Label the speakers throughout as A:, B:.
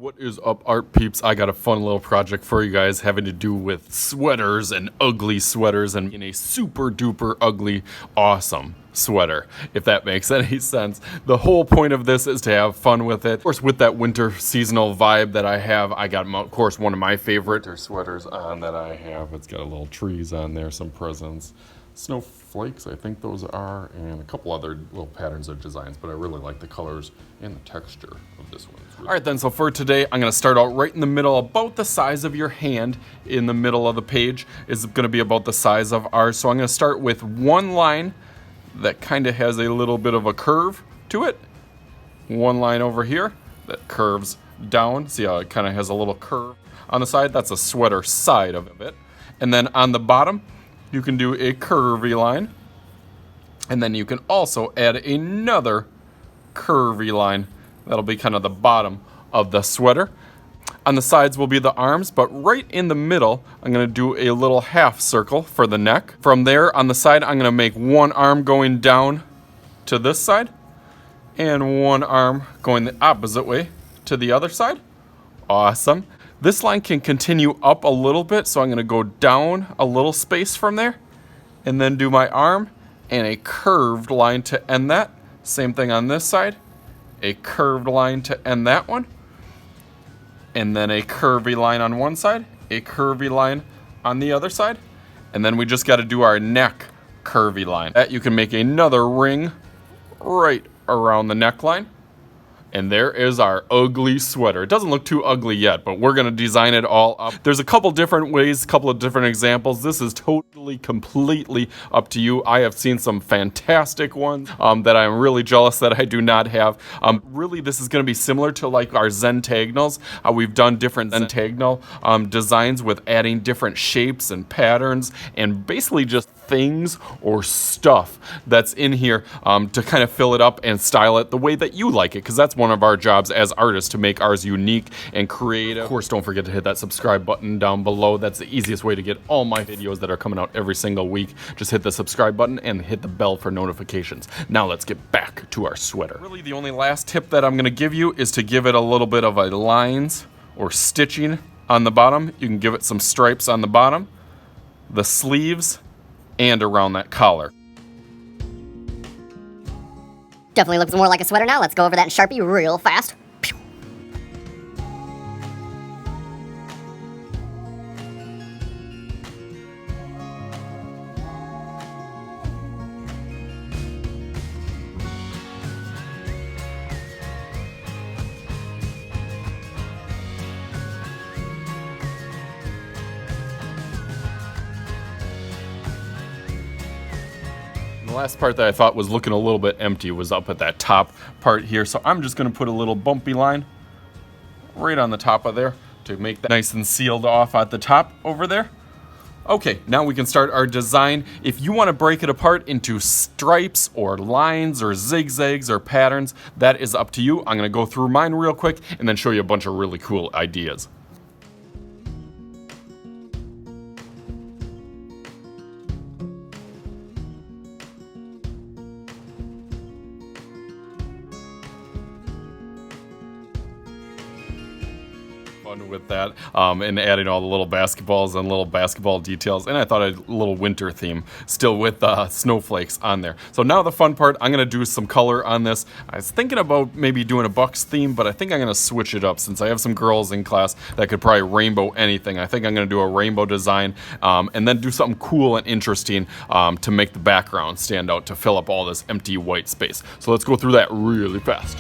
A: What is up, art peeps? I got a fun little project for you guys having to do with sweaters and ugly sweaters and in a super duper ugly awesome sweater, if that makes any sense. The whole point of this is to have fun with it. Of course, with that winter seasonal vibe that I have, I got, of course, one of my favorite sweaters on that I have. It's got a little trees on there, some presents, snowflakes, I think those are, and a couple other little patterns or designs, but I really like the colors and the texture of this one. Really all right then, so for today, I'm gonna start out right in the middle, about the size of your hand. In the middle of the page is gonna be about the size of ours. So I'm gonna start with one line that kind of has a little bit of a curve to it. One line over here that curves down. See how it kind of has a little curve on the side? That's a sweater side of it. And then on the bottom, you can do a curvy line, and then you can also add another curvy line. That'll be kind of the bottom of the sweater. On the sides will be the arms, but right in the middle, I'm gonna do a little half circle for the neck. From there, on the side, I'm gonna make one arm going down to this side, and one arm going the opposite way to the other side. Awesome. This line can continue up a little bit, so I'm gonna go down a little space from there, and then do my arm, and a curved line to end that. Same thing on this side, a curved line to end that one, and then a curvy line on one side, a curvy line on the other side, and then we just gotta do our neck curvy line. That you can make another ring right around the neckline. And there is our ugly sweater. It doesn't look too ugly yet, but we're gonna design it all up. There's a couple different ways, a couple of different examples. This is totally, completely up to you. I have seen some fantastic ones that I'm really jealous that I do not have. Really, this is gonna be similar to like our Zentangles. We've done different Zentangle designs with adding different shapes and patterns and basically just things or stuff that's in here to kind of fill it up and style it the way that you like it, because that's one of our jobs as artists, to make ours unique and creative. Of course, don't forget to hit that subscribe button down below. That's the easiest way to get all my videos that are coming out every single week. Just hit the subscribe button and hit the bell for notifications. Now let's get back to our sweater. Really, the only last tip that I'm going to give you is to give it a little bit of a lines or stitching on the bottom. You can give it some stripes on the bottom, the sleeves, and around that collar.
B: Definitely looks more like a sweater now. Let's go over that in Sharpie real fast.
A: The last part that I thought was looking a little bit empty was up at that top part here, so I'm just going to put a little bumpy line right on the top of there to make that nice and sealed off at the top over there. Okay, now we can start our design. If you want to break it apart into stripes or lines or zigzags or patterns, that is up to you. I'm going to go through mine real quick and then show you a bunch of really cool ideas. With that and adding all the little basketballs and little basketball details, and I thought a little winter theme still with snowflakes on there. So now the fun part, I'm gonna do some color on this. I was thinking about maybe doing a Bucks theme, but I think I'm gonna switch it up since I have some girls in class that could probably rainbow anything. I think I'm gonna do a rainbow design and then do something cool and interesting to make the background stand out, to fill up all this empty white space. So let's go through that really fast.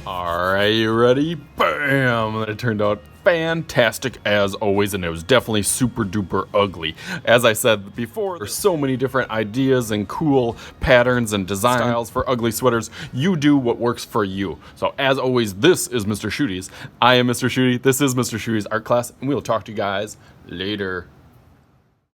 A: Are you ready? Bam! That turned out fantastic as always, and it was definitely super duper ugly. As I said before, there's so many different ideas and cool patterns and design styles for ugly sweaters. You do what works for you. So as always, this is Mr. Shooties. I am Mr. Shooty. This is Mr. Shooty's art class, and we will talk to you guys later.